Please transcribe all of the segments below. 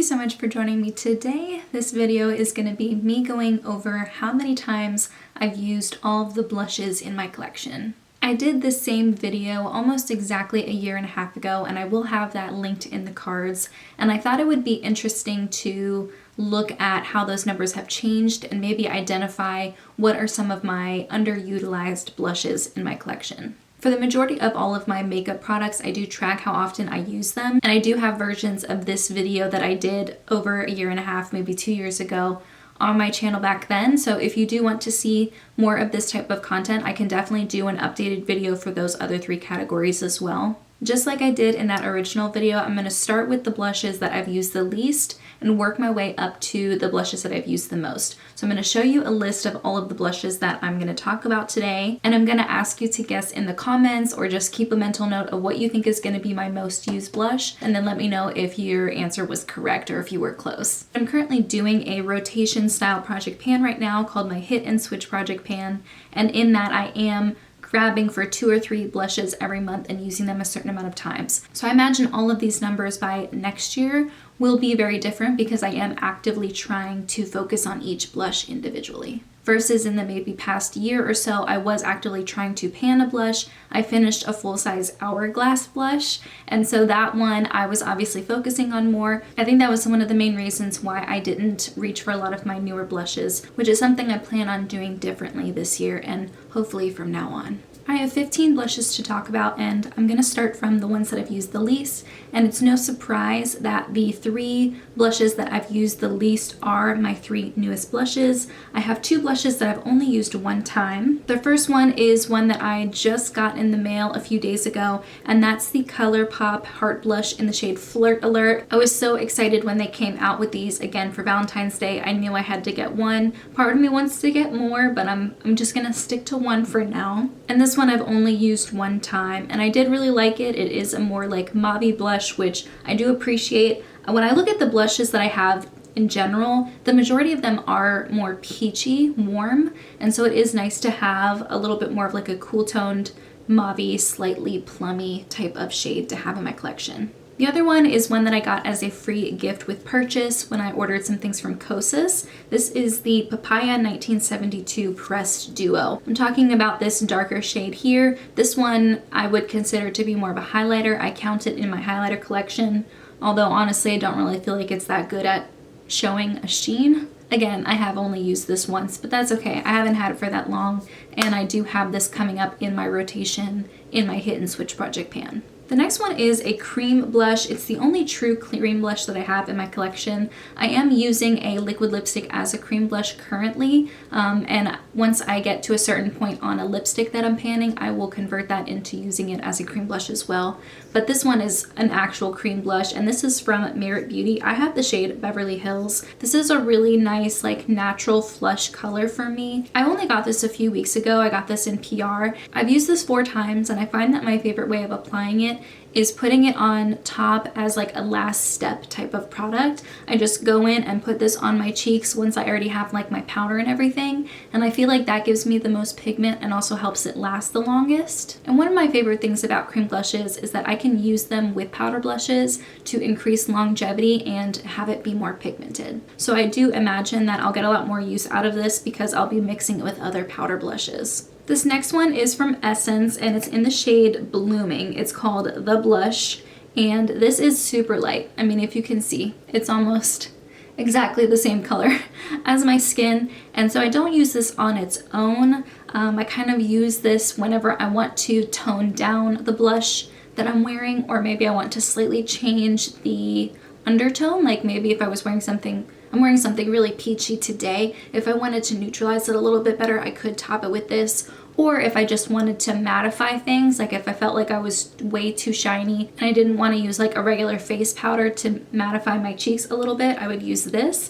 so much for joining me today. This video is going to be me going over how many times I've used all of the blushes in my collection. I did this same video almost exactly a year and a half ago, and I will have that linked in the cards, and I thought it would be interesting to look at how those numbers have changed and maybe identify what are some of my underutilized blushes in my collection. For the majority of all of my makeup products, I do track how often I use them, and I do have versions of this video that I did over a year and a half, maybe 2 years ago, on my channel back then. So if you do want to see more of this type of content, I can definitely do an updated video for those other 3 categories as well. Just like I did in that original video, I'm going to start with the blushes that I've used the least and work my way up to the blushes that I've used the most. So I'm going to show you a list of all of the blushes that I'm going to talk about today, and I'm going to ask you to guess in the comments or just keep a mental note of what you think is going to be my most used blush, and then let me know if your answer was correct or if you were close. I'm currently doing a rotation style project pan right now called my Hit and Switch project pan, and in that I am grabbing for 2 or 3 blushes every month and using them a certain amount of times. So I imagine all of these numbers by next year will be very different because I am actively trying to focus on each blush individually. Versus in the maybe past year or so, I was actively trying to pan a blush. I finished a full-size Hourglass blush, and so that one I was obviously focusing on more. I think that was one of the main reasons why I didn't reach for a lot of my newer blushes, which is something I plan on doing differently this year and hopefully from now on. I have 15 blushes to talk about, and I'm going to start from the ones that I've used the least, and it's no surprise that the 3 blushes that I've used the least are my 3 newest blushes. I have 2 blushes that I've only used 1 time. The first one is one that I just got in the mail a few days ago, and that's the Colourpop Heart Blush in the shade Flirt Alert. I was so excited when they came out with these again for Valentine's Day. I knew I had to get one. Part of me wants to get more, but I'm just gonna stick to 1 for now. And this one I've only used 1 time, and I did really like it. It is a more like mauve blush, which I do appreciate. When I look at the blushes that I have in general, the majority of them are more peachy, warm, and so it is nice to have a little bit more of like a cool toned mauve, slightly plummy type of shade to have in my collection. The other one is one that I got as a free gift with purchase when I ordered some things from Kosas. This is the Papaya 1972 Pressed Duo. I'm talking about this darker shade here. This one I would consider to be more of a highlighter. I count it in my highlighter collection, although honestly I don't really feel like it's that good at showing a sheen. Again, I have only used this once, but that's okay. I haven't had it for that long, and I do have this coming up in my rotation in my Hit and Switch project pan. The next one is a cream blush. It's the only true cream blush that I have in my collection. I am using a liquid lipstick as a cream blush currently, and once I get to a certain point on a lipstick that I'm panning, I will convert that into using it as a cream blush as well. But this one is an actual cream blush, and this is from Merit Beauty. I have the shade Beverly Hills. This is a really nice, like, natural flush color for me. I only got this a few weeks ago. I got this in PR. I've used this 4 times, and I find that my favorite way of applying it is putting it on top as like a last step type of product. I just go in and put this on my cheeks once I already have like my powder and everything, and I feel like that gives me the most pigment and also helps it last the longest. And one of my favorite things about cream blushes is that I can use them with powder blushes to increase longevity and have it be more pigmented. So I do imagine that I'll get a lot more use out of this because I'll be mixing it with other powder blushes. This next one is from Essence, and it's in the shade Blooming. It's called The Blush, and this is super light. I mean, if you can see, it's almost exactly the same color as my skin, and so I don't use this on its own. I kind of use this whenever I want to tone down the blush that I'm wearing, or maybe I want to slightly change the undertone. Like maybe if I was wearing something, I'm wearing something really peachy today, if I wanted to neutralize it a little bit better, I could top it with this. Or if I just wanted to mattify things, like if I felt like I was way too shiny and I didn't want to use like a regular face powder to mattify my cheeks a little bit, I would use this.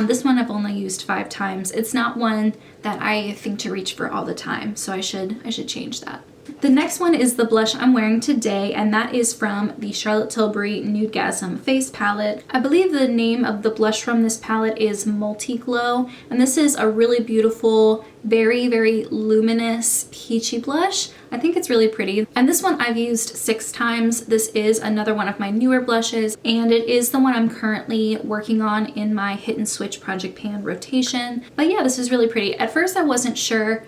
This one I've only used 5 times. It's not one that I think to reach for all the time, so I should change that. The next one is the blush I'm wearing today, and that is from the Charlotte Tilbury Nudegasm face palette. I believe the name of the blush from this palette is Multi Glow, and this is a really beautiful, very, very luminous peachy blush. I think it's really pretty. And this one I've used 6 times. This is another one of my newer blushes, and it is the one I'm currently working on in my Hit and Switch Project Pan rotation. But yeah, this is really pretty. At first I wasn't sure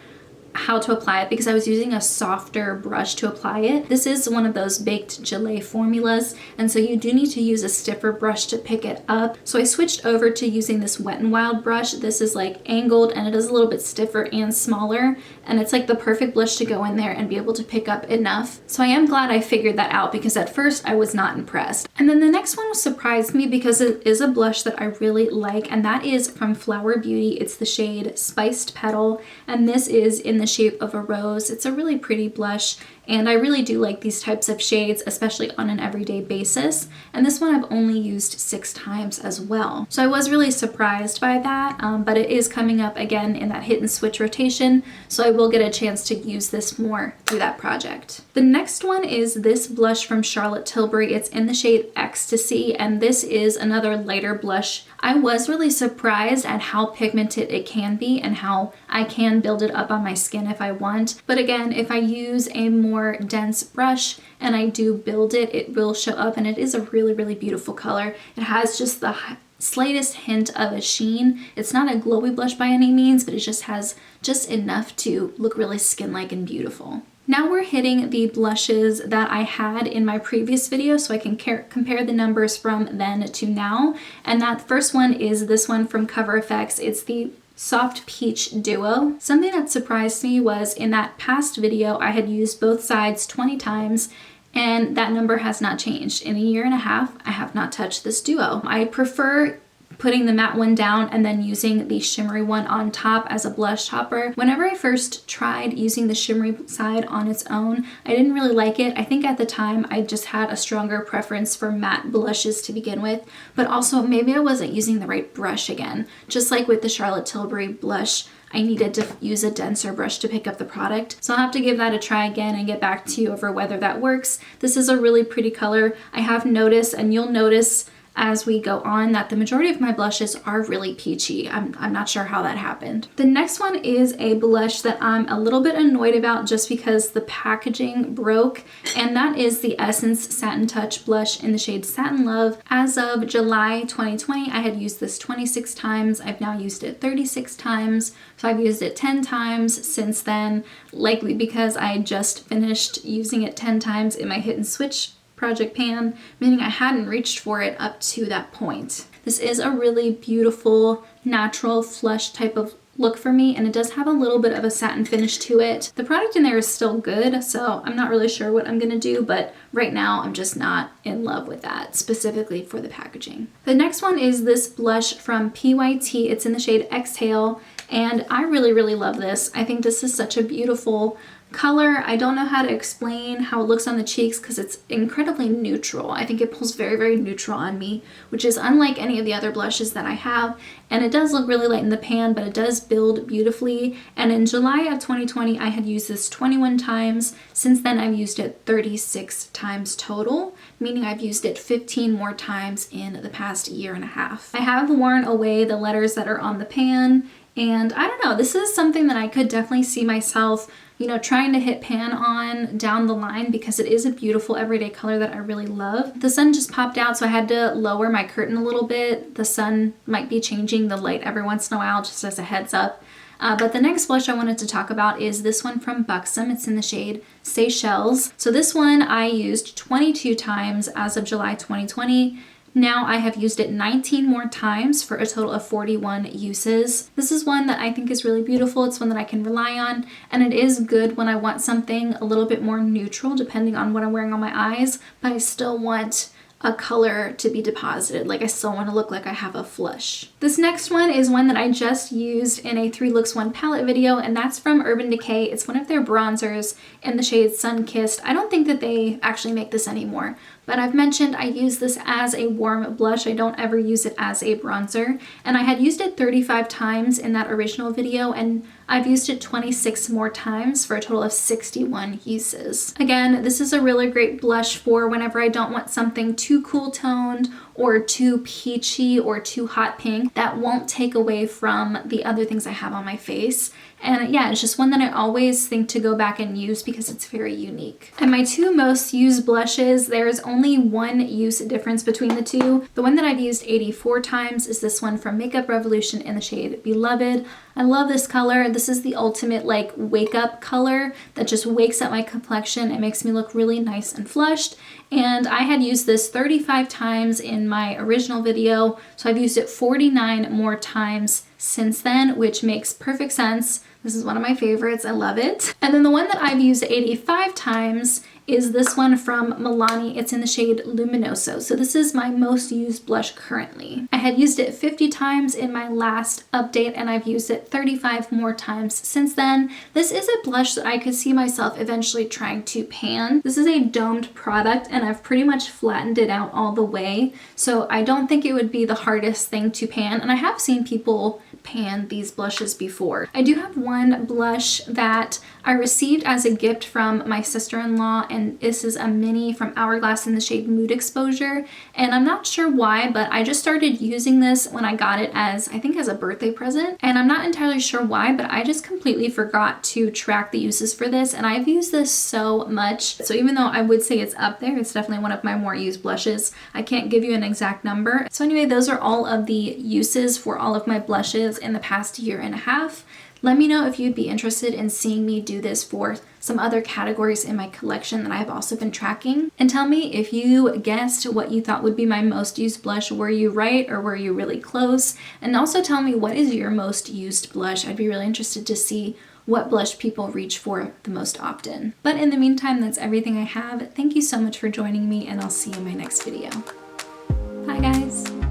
how to apply it because I was using a softer brush to apply it. This is one of those baked gelée formulas, and so you do need to use a stiffer brush to pick it up. So I switched over to using this Wet n Wild brush. This is like angled and it is a little bit stiffer and smaller, and it's like the perfect blush to go in there and be able to pick up enough. So I am glad I figured that out because at first I was not impressed. And then the next one surprised me because it is a blush that I really like, and that is from Flower Beauty. It's the shade Spiced Petal, and this is in the shape of a rose. It's a really pretty blush, and I really do like these types of shades, especially on an everyday basis. And this one I've only used 6 times as well. So I was really surprised by that, but it is coming up again in that Hit and Switch rotation, so I will get a chance to use this more through that project. The next one is this blush from Charlotte Tilbury. It's in the shade Ecstasy, and this is another lighter blush. I was really surprised at how pigmented it can be and how I can build it up on my skin if I want. But again, if I use a more dense brush and I do build it, it will show up, and it is a really, really beautiful color. It has just the slightest hint of a sheen. It's not a glowy blush by any means, but it just has just enough to look really skin-like and beautiful. Now we're hitting the blushes that I had in my previous video, so I can compare the numbers from then to now. And that first one is this one from Cover FX. It's the Soft Peach Duo. Something that surprised me was in that past video I had used both sides 20 times, and that number has not changed. In a year and a half, I have not touched this duo. I prefer putting the matte one down and then using the shimmery one on top as a blush topper. Whenever I first tried using the shimmery side on its own, I didn't really like it. I think at the time I just had a stronger preference for matte blushes to begin with, but also maybe I wasn't using the right brush again. Just like with the Charlotte Tilbury blush, I needed to use a denser brush to pick up the product. So I'll have to give that a try again and get back to you over whether that works. This is a really pretty color. I have noticed, and you'll notice as we go on, that the majority of my blushes are really peachy. I'm not sure how that happened. The next one is a blush that I'm a little bit annoyed about just because the packaging broke, and that is the Essence Satin Touch blush in the shade Satin Love. As of July 2020, I had used this 26 times. I've now used it 36 times, so I've used it 10 times since then, likely because I just finished using it 10 times in my Hit and Switch Project Pan, meaning I hadn't reached for it up to that point. This is a really beautiful, natural, flush type of look for me, and it does have a little bit of a satin finish to it. The product in there is still good, so I'm not really sure what I'm gonna do, but right now I'm just not in love with that, specifically for the packaging. The next one is this blush from PYT. It's in the shade Exhale, and I really, really love this. I think this is such a beautiful color. I don't know how to explain how it looks on the cheeks because it's incredibly neutral. I think it pulls very, very neutral on me, which is unlike any of the other blushes that I have. And it does look really light in the pan, but it does build beautifully. And in July of 2020, I had used this 21 times. Since then, I've used it 36 times total, meaning I've used it 15 more times in the past year and a half. I have worn away the letters that are on the pan, and I don't know, this is something that I could definitely see myself, you know, trying to hit pan on down the line because it is a beautiful everyday color that I really love. The sun just popped out, so I had to lower my curtain a little bit. The sun might be changing the light every once in a while, just as a heads up. But the next blush I wanted to talk about is this one from Buxom. It's in the shade Seychelles. So this one I used 22 times as of July 2020. Now I have used it 19 more times for a total of 41 uses. This is one that I think is really beautiful. It's one that I can rely on, and it is good when I want something a little bit more neutral depending on what I'm wearing on my eyes, but I still want a color to be deposited. Like I still want to look like I have a flush. This next one is one that I just used in a 3 Looks 1 palette video, and that's from Urban Decay. It's one of their bronzers in the shade Sun Kissed. I don't think that they actually make this anymore, but but I've mentioned I use this as a warm blush. I don't ever use it as a bronzer, and I had used it 35 times in that original video, and I've used it 26 more times for a total of 61 uses. Again, this is a really great blush for whenever I don't want something too cool toned or too peachy or too hot pink that won't take away from the other things I have on my face. And yeah, it's just one that I always think to go back and use because it's very unique. And my two most used blushes, there's only one use difference between the two. The one that I've used 84 times is this one from Makeup Revolution in the shade Beloved. I love this color. This is the ultimate like wake up color that just wakes up my complexion. It makes me look really nice and flushed. And I had used this 35 times in my original video, so I've used it 49 more times since then, which makes perfect sense. This is one of my favorites. I love it. And then the one that I've used 85 times is this one from Milani. It's in the shade Luminoso. So this is my most used blush currently. I had used it 50 times in my last update, and I've used it 35 more times since then. This is a blush that I could see myself eventually trying to pan. This is a domed product, and I've pretty much flattened it out all the way. So I don't think it would be the hardest thing to pan, and I have seen people pan these blushes before. I do have one blush that I received as a gift from my sister-in-law, and this is a mini from Hourglass in the shade Mood Exposure, and I'm not sure why, but I just started using this when I got it as, I think as a birthday present, and I'm not entirely sure why, but I just completely forgot to track the uses for this, and I've used this so much. So even though I would say it's up there, it's definitely one of my more used blushes. I can't give you an exact number. So anyway, those are all of the uses for all of my blushes in the past year and a half. Let me know if you'd be interested in seeing me do this for some other categories in my collection that I've also been tracking. And tell me if you guessed what you thought would be my most used blush. Were you right or were you really close? And also tell me, what is your most used blush? I'd be really interested to see what blush people reach for the most often. But in the meantime, that's everything I have. Thank you so much for joining me, and I'll see you in my next video. Bye guys.